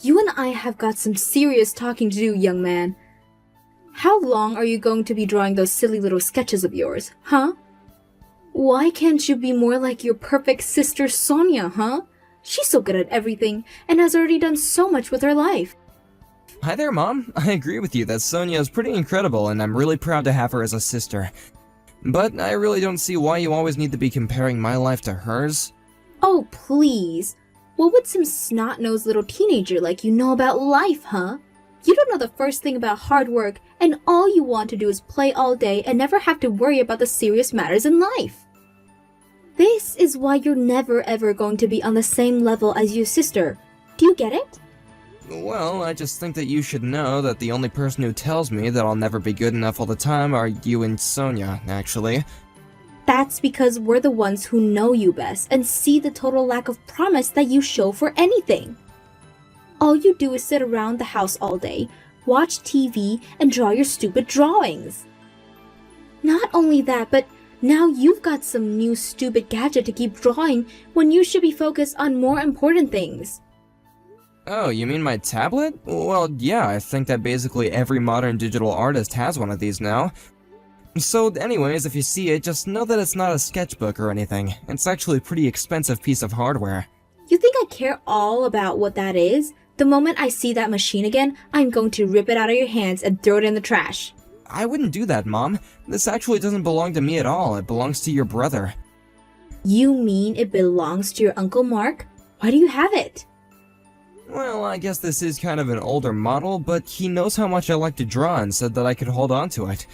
You and I have got some serious talking to do, young man. How long are you going to be drawing those silly little sketches of yours, huh? Why can't you be more like your perfect sister Sonia, huh? She's so good at everything, and has already done so much with her life. Hi there, Mom. I agree with you that Sonia is pretty incredible, and I'm really proud to have her as a sister. But I really don't see why you always need to be comparing my life to hers. Oh, please. What would some snot-nosed little teenager like you know about life, huh? You don't know the first thing about hard work, and all you want to do is play all day and never have to worry about the serious matters in life. This is why you're never ever going to be on the same level as your sister. Do you get it? Well, I just think that you should know that the only person who tells me that I'll never be good enough all the time are you and Sonia, actually. That's because we're the ones who know you best and see the total lack of promise that you show for anything. All you do is sit around the house all day, watch TV, and draw your stupid drawings. Not only that, but now you've got some new stupid gadget to keep drawing when you should be focused on more important things. Oh, you mean my tablet? Well, yeah, I think that basically every modern digital artist has one of these now. So anyways, if you see it, just know that it's not a sketchbook or anything. It's actually a pretty expensive piece of hardware. You think I care all about what that is? The moment I see that machine again, I'm going to rip it out of your hands and throw it in the trash. I wouldn't do that, Mom. This actually doesn't belong to me at all. It belongs to your brother. You mean it belongs to your Uncle Mark? Why do you have it? Well, I guess this is kind of an older model, but he knows how much I like to draw and said that I could hold on to it.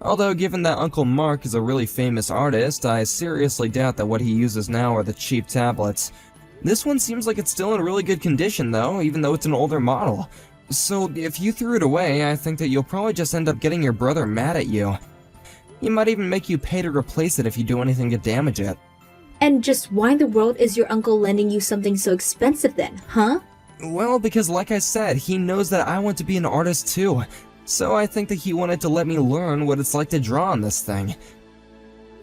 Although, given that Uncle Mark is a really famous artist, I seriously doubt that what he uses now are the cheap tablets. This one seems like it's still in really good condition though, even though it's an older model. So, if you threw it away, I think that you'll probably just end up getting your brother mad at you. He might even make you pay to replace it if you do anything to damage it. And just why in the world is your uncle lending you something so expensive then, huh? Well, because like I said, he knows that I want to be an artist too. So I think that he wanted to let me learn what it's like to draw on this thing.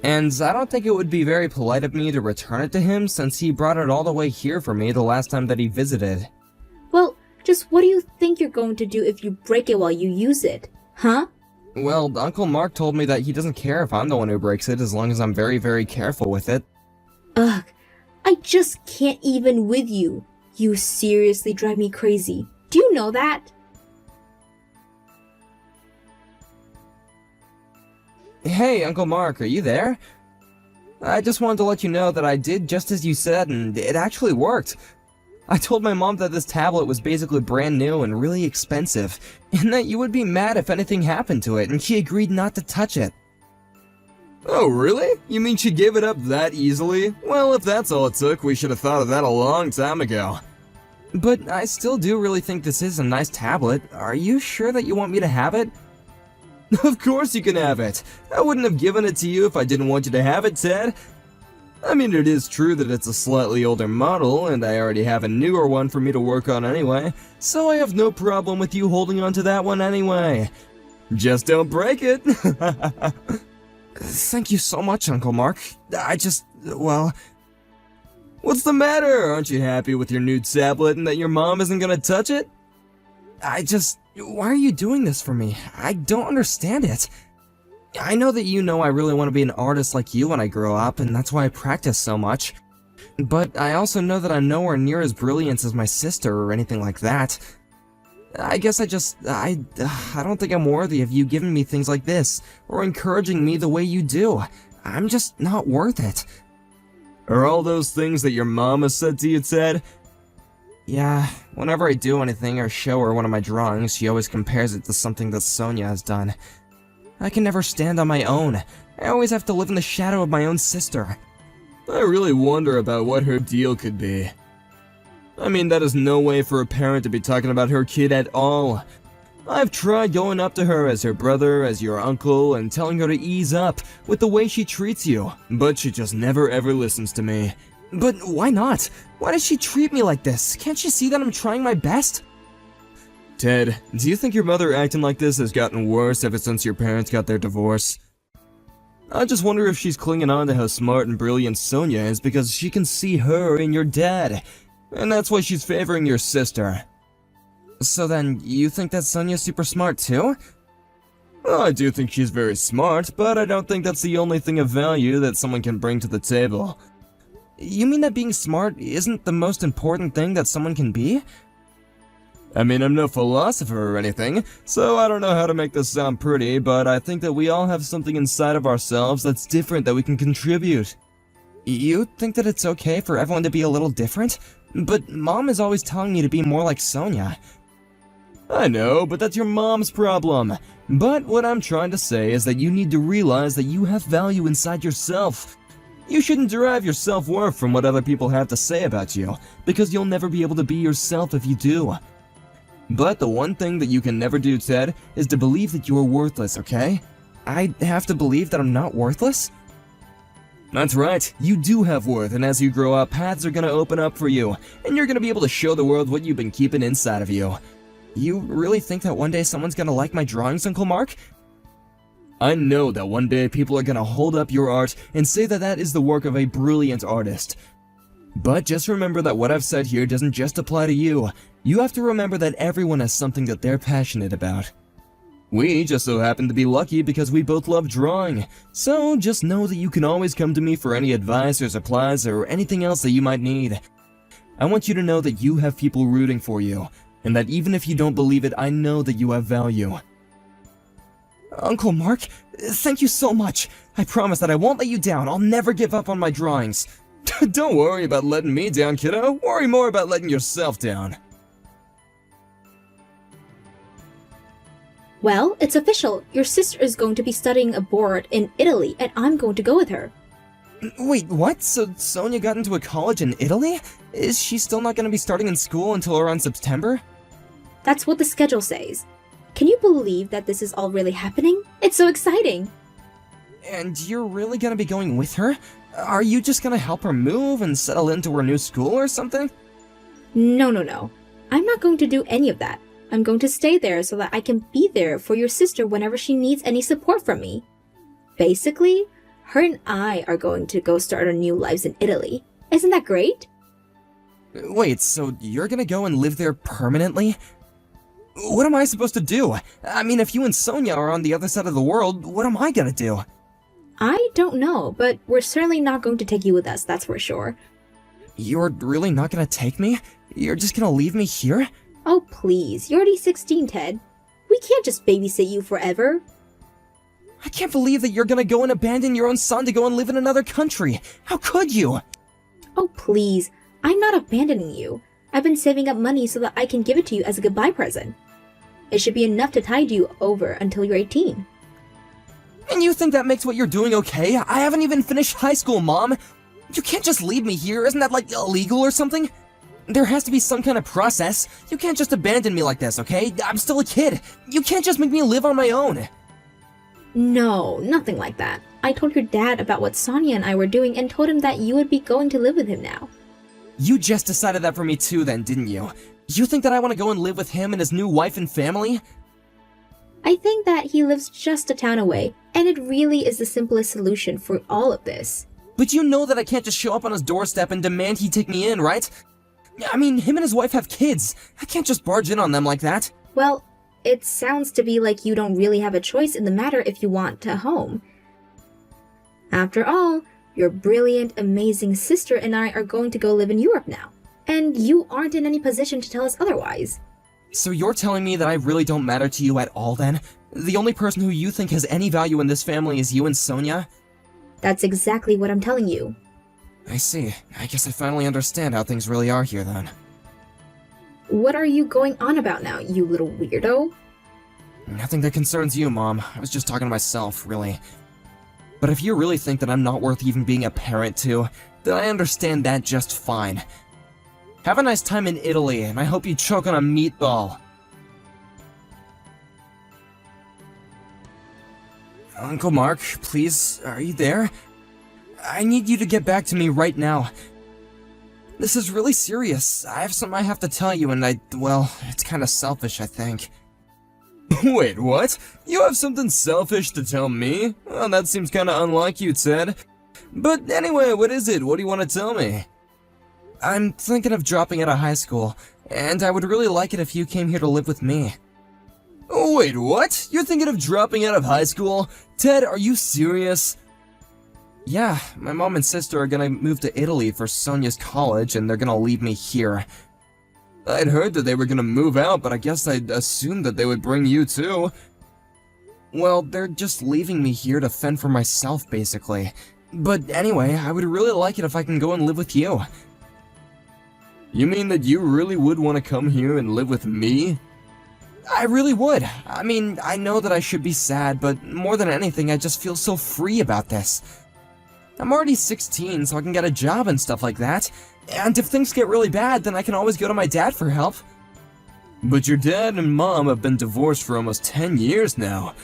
And I don't think it would be very polite of me to return it to him since he brought it all the way here for me the last time that he visited. Well, just what do you think you're going to do if you break it while you use it, huh? Well, Uncle Mark told me that he doesn't care if I'm the one who breaks it as long as I'm very, very careful with it. Ugh, I just can't even with you. You seriously drive me crazy. Do you know that? Hey, Uncle Mark, are you there? I just wanted to let you know that I did just as you said, and it actually worked. I told my mom that this tablet was basically brand new and really expensive, and that you would be mad if anything happened to it, and she agreed not to touch it. Oh, really? You mean she gave it up that easily? Well, if that's all it took, we should have thought of that a long time ago. But I still do really think this is a nice tablet. Are you sure that you want me to have it? Of course you can have it. I wouldn't have given it to you if I didn't want you to have it, Ted. I mean, it is true that it's a slightly older model, and I already have a newer one for me to work on anyway, so I have no problem with you holding on to that one anyway. Just don't break it. Thank you so much, Uncle Mark. Well... What's the matter? Aren't you happy with your new tablet and that your mom isn't gonna touch it? Why are you doing this for me? I don't understand it. I know that you know I really want to be an artist like you when I grow up, and that's why I practice so much. But I also know that I'm nowhere near as brilliant as my sister or anything like that. I guess I don't think I'm worthy of you giving me things like this, or encouraging me the way you do. I'm just not worth it. Are all those things that your mom has said to you, Ted? Yeah, whenever I do anything or show her one of my drawings, she always compares it to something that Sonia has done. I can never stand on my own. I always have to live in the shadow of my own sister. I really wonder about what her deal could be. I mean, that is no way for a parent to be talking about her kid at all. I've tried going up to her as her brother, as your uncle, and telling her to ease up with the way she treats you, but she just never ever listens to me. But why not? Why does she treat me like this? Can't she see that I'm trying my best? Ted, do you think your mother acting like this has gotten worse ever since your parents got their divorce? I just wonder if she's clinging on to how smart and brilliant Sonia is because she can see her in your dad. and that's why she's favoring your sister. So then, you think that Sonia's super smart too? Well, I do think she's very smart, but I don't think that's the only thing of value that someone can bring to the table. You mean that being smart isn't the most important thing that someone can be? I mean, I'm no philosopher or anything, so I don't know how to make this sound pretty, but I think that we all have something inside of ourselves that's different that we can contribute. You think that it's okay for everyone to be a little different? But Mom is always telling me to be more like Sonia. I know, but that's your mom's problem. But what I'm trying to say is that you need to realize that you have value inside yourself. You shouldn't derive your self-worth from what other people have to say about you, because you'll never be able to be yourself if you do. But the one thing that you can never do, Ted, is to believe that you are worthless, okay? I have to believe that I'm not worthless? That's right, you do have worth, and as you grow up, paths are gonna open up for you, and you're gonna be able to show the world what you've been keeping inside of you. You really think that one day someone's gonna like my drawings, Uncle Mark? I know that one day people are gonna hold up your art and say that that is the work of a brilliant artist. But just remember that what I've said here doesn't just apply to you. You have to remember that everyone has something that they're passionate about. We just so happen to be lucky because we both love drawing, so just know that you can always come to me for any advice or supplies or anything else that you might need. I want you to know that you have people rooting for you, and that even if you don't believe it, I know that you have value. Uncle Mark, thank you so much. I promise that I won't let you down. I'll never give up on my drawings. Don't worry about letting me down, kiddo. Worry more about letting yourself down. Well, it's official. Your sister is going to be studying abroad in Italy, and I'm going to go with her. Wait, what? So Sonia got into a college in Italy? Is she still not going to be starting in school until around September? That's what the schedule says. Can you believe that this is all really happening? It's so exciting! And you're really going to be going with her? Are you just going to help her move and settle into her new school or something? No. I'm not going to do any of that. I'm going to stay there so that I can be there for your sister whenever she needs any support from me. Basically, her and I are going to go start our new lives in Italy. Isn't that great? Wait, so you're gonna go and live there permanently? What am I supposed to do? I mean, if you and Sonia are on the other side of the world, what am I gonna do? I don't know, but we're certainly not going to take you with us, that's for sure. You're really not gonna take me? You're just gonna leave me here? Oh please, you're already 16, Ted. We can't just babysit you forever. I can't believe that you're gonna go and abandon your own son to go and live in another country. How could you? Oh please, I'm not abandoning you. I've been saving up money so that I can give it to you as a goodbye present. It should be enough to tide you over until you're 18. And you think that makes what you're doing okay? I haven't even finished high school, Mom. You can't just leave me here. Isn't that, like, illegal or something? There has to be some kind of process. You can't just abandon me like this, okay? I'm still a kid. You can't just make me live on my own. No, nothing like that. I told your dad about what Sonia and I were doing and told him that you would be going to live with him now. You just decided that for me too then, didn't you? You think that I want to go and live with him and his new wife and family? I think that he lives just a town away, and it really is the simplest solution for all of this. But you know that I can't just show up on his doorstep and demand he take me in, right? I mean, him and his wife have kids. I can't just barge in on them like that. Well, it sounds to be like you don't really have a choice in the matter if you want a home. After all, your brilliant, amazing sister and I are going to go live in Europe now, and you aren't in any position to tell us otherwise. So you're telling me that I really don't matter to you at all then? The only person who you think has any value in this family is you and Sonia? That's exactly what I'm telling you. I see. I guess I finally understand how things really are here then. What are you going on about now, you little weirdo? Nothing that concerns you, Mom. I was just talking to myself, really. But if you really think that I'm not worth even being a parent to, then I understand that just fine. Have a nice time in Italy, and I hope you choke on a meatball. Uncle Mark, please, are you there? I need you to get back to me right now. This is really serious. I have something I have to tell you, and well, it's kind of selfish, I think. Wait, what? You have something selfish to tell me? Well, that seems kind of unlike you, Ted. But anyway, what is it? What do you want to tell me? I'm thinking of dropping out of high school, and I would really like it if you came here to live with me. Oh, wait, what? You're thinking of dropping out of high school? Ted, are you serious? Yeah, my mom and sister are gonna move to Italy for Sonia's college, and they're gonna leave me here. I'd heard that they were gonna move out, but I guess I'd assumed that they would bring you too. Well, they're just leaving me here to fend for myself, basically. But anyway, I would really like it if I can go and live with you. You mean that you really would want to come here and live with me? I really would. I mean, I know that I should be sad, but more than anything, I just feel so free about this. I'm already 16, so I can get a job and stuff like that. And if things get really bad, then I can always go to my dad for help. But your dad and mom have been divorced for almost 10 years now.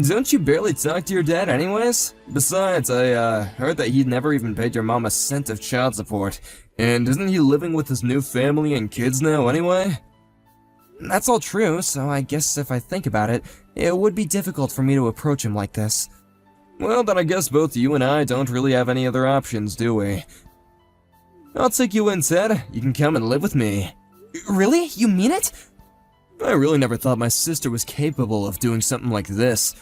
Don't you barely talk to your dad anyways? Besides, I heard that he'd never even paid your mom a cent of child support. And isn't he living with his new family and kids now anyway? That's all true, so I guess if I think about it, it would be difficult for me to approach him like this. Well, then I guess both you and I don't really have any other options, do we? I'll take you in, Ted. You can come and live with me. Really? You mean it? I really never thought my sister was capable of doing something like this.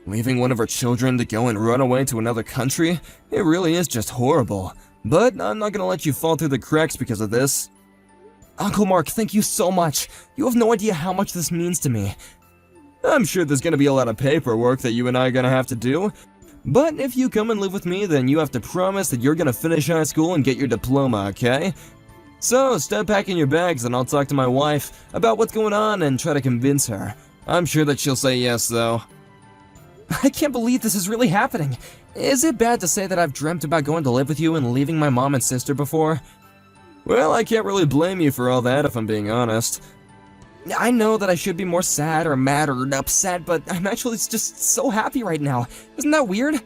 Leaving one of her children to go and run away to another country? It really is just horrible. But I'm not gonna let you fall through the cracks because of this. Uncle Mark, thank you so much. You have no idea how much this means to me. I'm sure there's gonna be a lot of paperwork that you and I are gonna have to do. But if you come and live with me, then you have to promise that you're gonna finish high school and get your diploma, okay? So, start packing your bags and I'll talk to my wife about what's going on and try to convince her. I'm sure that she'll say yes, though. I can't believe this is really happening. Is it bad to say that I've dreamt about going to live with you and leaving my mom and sister before? Well, I can't really blame you for all that if I'm being honest. I know that I should be more sad or mad or upset, but I'm actually just so happy right now. Isn't that weird?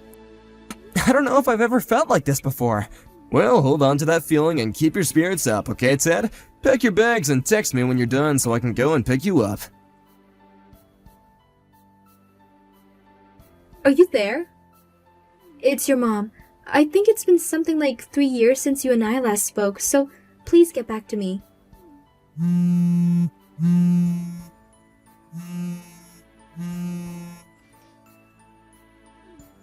I don't know if I've ever felt like this before. Well, hold on to that feeling and keep your spirits up, okay, Ted? Pack your bags and text me when you're done so I can go and pick you up. Are you there? It's your mom. I think it's been something like 3 years since you and I last spoke, so please get back to me.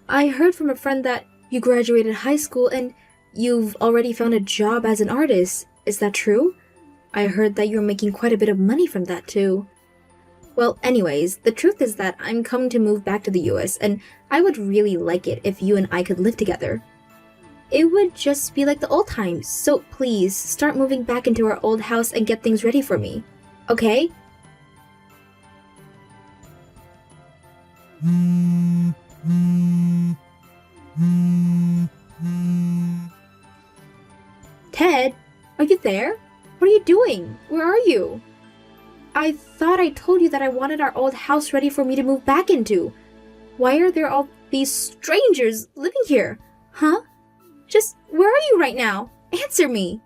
I heard from a friend that you graduated high school and you've already found a job as an artist. Is that true? I heard that you're making quite a bit of money from that too. Well, anyways, the truth is that I'm coming to move back to the US and I would really like it if you and I could live together. It would just be like the old times, so please start moving back into our old house and get things ready for me. Okay? Ted, are you there? What are you doing? Where are you? I thought I told you that I wanted our old house ready for me to move back into. Why are there all these strangers living here? Huh? Just, where are you right now? Answer me.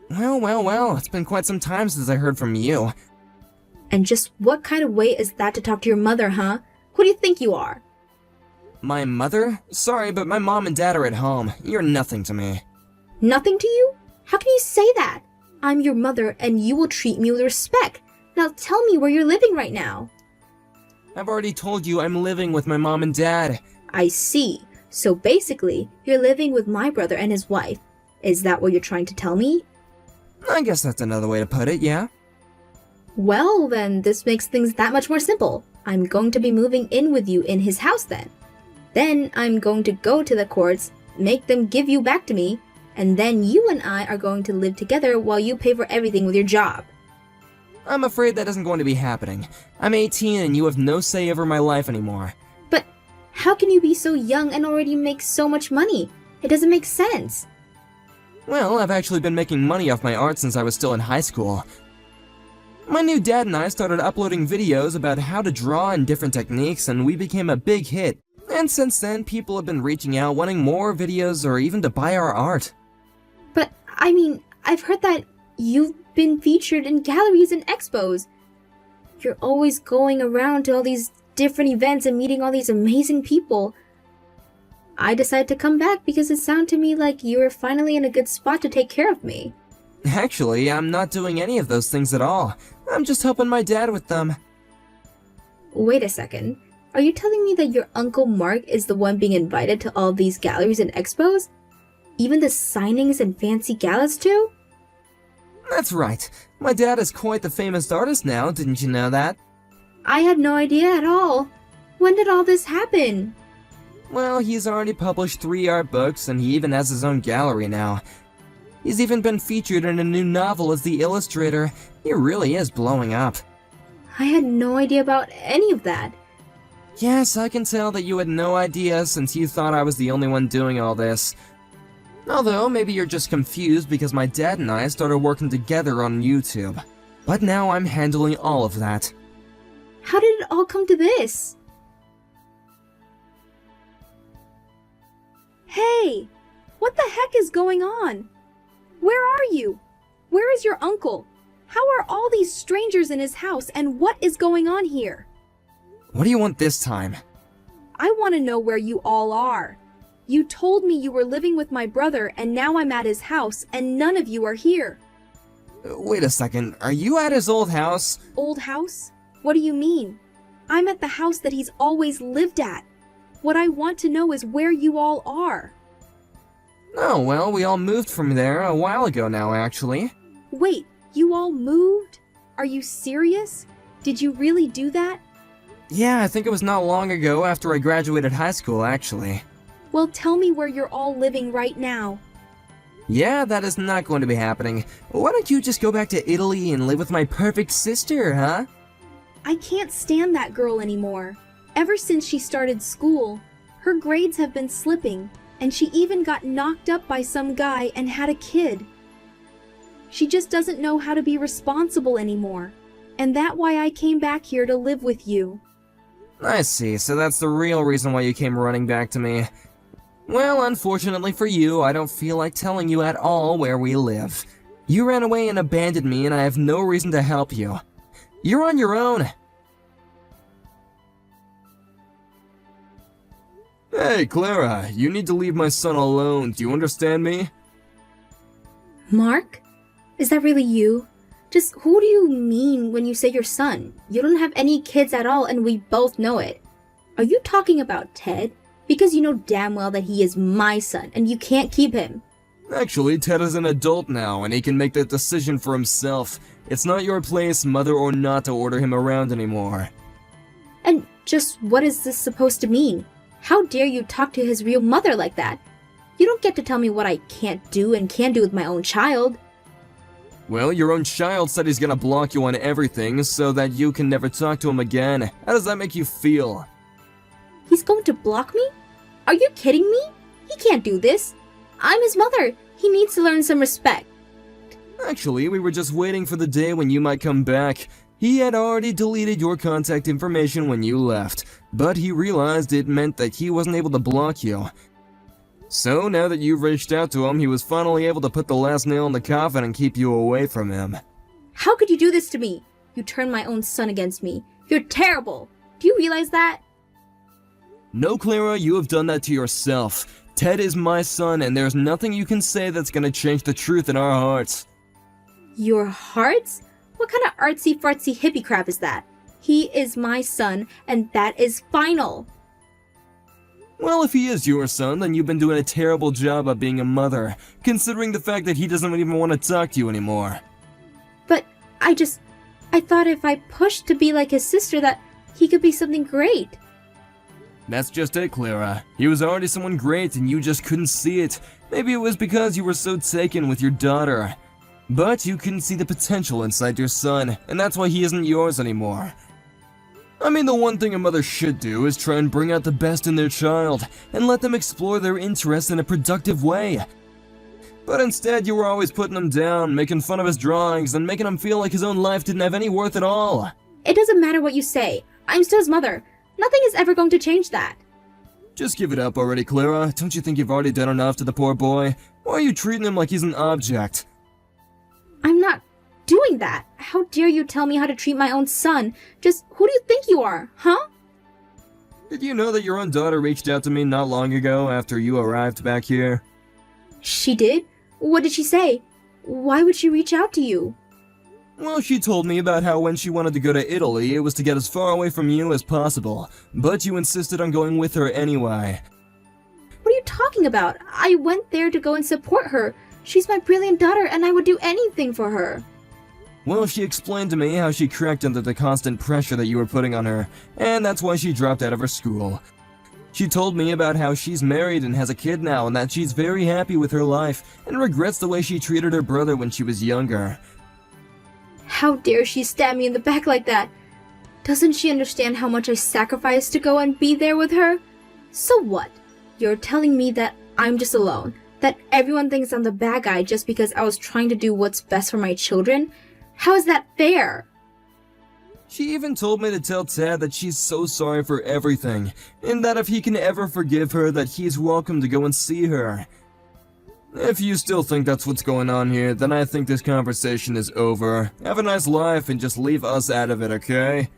Well, it's been quite some time since I heard from you. And just what kind of way is that to talk to your mother, huh? Who do you think you are? My mother? Sorry, but my mom and dad are at home. You're nothing to me. Nothing to you? How can you say that? I'm your mother and you will treat me with respect. Now tell me where you're living right now. I've already told you I'm living with my mom and dad. I see. So basically, you're living with my brother and his wife. Is that what you're trying to tell me? I guess that's another way to put it, yeah. Well, then this makes things that much more simple. I'm going to be moving in with you in his house then. Then I'm going to go to the courts, make them give you back to me, and then you and I are going to live together while you pay for everything with your job. I'm afraid that isn't going to be happening. I'm 18 and you have no say over my life anymore. But how can you be so young and already make so much money? It doesn't make sense. Well, I've actually been making money off my art since I was still in high school. My new dad and I started uploading videos about how to draw and different techniques, and we became a big hit. And since then, people have been reaching out wanting more videos or even to buy our art. But, I mean, I've heard that you've been featured in galleries and expos. You're always going around to all these different events and meeting all these amazing people. I decided to come back because it sounded to me like you were finally in a good spot to take care of me. Actually, I'm not doing any of those things at all. I'm just helping my dad with them. Wait a second. Are you telling me that your Uncle Mark is the one being invited to all these galleries and expos? Even the signings and fancy galas too? That's right. My dad is quite the famous artist now, didn't you know that? I had no idea at all. When did all this happen? Well, he's already published 3 art books, and he even has his own gallery now. He's even been featured in a new novel as the illustrator. He really is blowing up. I had no idea about any of that. Yes, I can tell that you had no idea since you thought I was the only one doing all this. Although, maybe you're just confused because my dad and I started working together on YouTube. But now I'm handling all of that. How did it all come to this? Hey! What the heck is going on? Where are you? Where is your uncle? How are all these strangers in his house, and what is going on here? What do you want this time? I want to know where you all are. You told me you were living with my brother, and now I'm at his house, and none of you are here. Wait a second, are you at his old house? Old house? What do you mean? I'm at the house that he's always lived at. What I want to know is where you all are. Oh, well, we all moved from there a while ago now, actually. Wait, you all moved? Are you serious? Did you really do that? Yeah, I think it was not long ago after I graduated high school, actually. Well, tell me where you're all living right now. Yeah, that is not going to be happening. Why don't you just go back to Italy and live with my perfect sister, huh? I can't stand that girl anymore. Ever since she started school, her grades have been slipping, and she even got knocked up by some guy and had a kid. She just doesn't know how to be responsible anymore, and that's why I came back here to live with you. I see, so that's the real reason why you came running back to me. Well, unfortunately for you, I don't feel like telling you at all where we live. You ran away and abandoned me, and I have no reason to help you. You're on your own. Hey, Clara, you need to leave my son alone. Do you understand me? Mark? Is that really you? Just who do you mean when you say your son? You don't have any kids at all, and we both know it. Are you talking about Ted? Because you know damn well that he is my son, and you can't keep him. Actually, Ted is an adult now, and he can make that decision for himself. It's not your place, mother or not, to order him around anymore. And just what is this supposed to mean? How dare you talk to his real mother like that? You don't get to tell me what I can't do and can do with my own child. Well, your own child said he's gonna block you on everything so that you can never talk to him again. How does that make you feel? He's going to block me? Are you kidding me? He can't do this. I'm his mother. He needs to learn some respect. Actually, we were just waiting for the day when you might come back. He had already deleted your contact information when you left, but he realized it meant that he wasn't able to block you. So now that you've reached out to him, he was finally able to put the last nail in the coffin and keep you away from him. How could you do this to me? You turned my own son against me. You're terrible. Do you realize that? No, Clara, you have done that to yourself. Ted is my son, and there's nothing you can say that's gonna change the truth in our hearts. Your hearts? What kind of artsy-fartsy hippie crap is that? He is my son, and that is final. Well, if he is your son, then you've been doing a terrible job of being a mother, considering the fact that he doesn't even want to talk to you anymore. But I thought if I pushed to be like his sister that he could be something great. That's just it, Clara. He was already someone great and you just couldn't see it. Maybe it was because you were so taken with your daughter. But you couldn't see the potential inside your son, and that's why he isn't yours anymore. I mean, the one thing a mother should do is try and bring out the best in their child, and let them explore their interests in a productive way. But instead, you were always putting him down, making fun of his drawings, and making him feel like his own life didn't have any worth at all. It doesn't matter what you say. I'm still his mother. Nothing is ever going to change that. Just give it up already, Clara. Don't you think you've already done enough to the poor boy? Why are you treating him like he's an object? I'm not doing that. How dare you tell me how to treat my own son? Just who do you think you are, huh? Did you know that your own daughter reached out to me not long ago after you arrived back here? She did? What did she say? Why would she reach out to you? Well, she told me about how when she wanted to go to Italy, it was to get as far away from you as possible, but you insisted on going with her anyway. What are you talking about? I went there to go and support her. She's my brilliant daughter, and I would do anything for her. Well, she explained to me how she cracked under the constant pressure that you were putting on her, and that's why she dropped out of her school. She told me about how she's married and has a kid now, and that she's very happy with her life, and regrets the way she treated her brother when she was younger. How dare she stab me in the back like that? Doesn't she understand how much I sacrificed to go and be there with her? So what? You're telling me that I'm just alone? That everyone thinks I'm the bad guy just because I was trying to do what's best for my children? How is that fair? She even told me to tell Tad that she's so sorry for everything, and that if he can ever forgive her, that he's welcome to go and see her. If you still think that's what's going on here, then I think this conversation is over. Have a nice life and just leave us out of it, okay?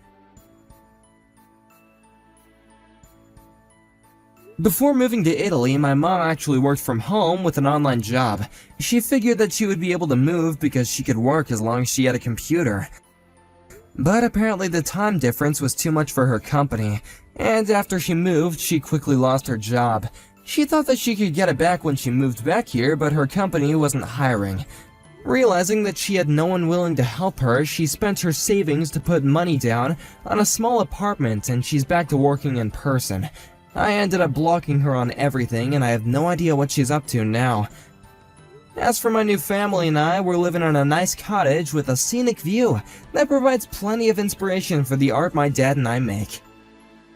Before moving to Italy, my mom actually worked from home with an online job. She figured that she would be able to move because she could work as long as she had a computer. But apparently the time difference was too much for her company, and after she moved, she quickly lost her job. She thought that she could get it back when she moved back here, but her company wasn't hiring. Realizing that she had no one willing to help her, she spent her savings to put money down on a small apartment, and she's back to working in person. I ended up blocking her on everything, and I have no idea what she's up to now. As for my new family and I, we're living in a nice cottage with a scenic view that provides plenty of inspiration for the art my dad and I make.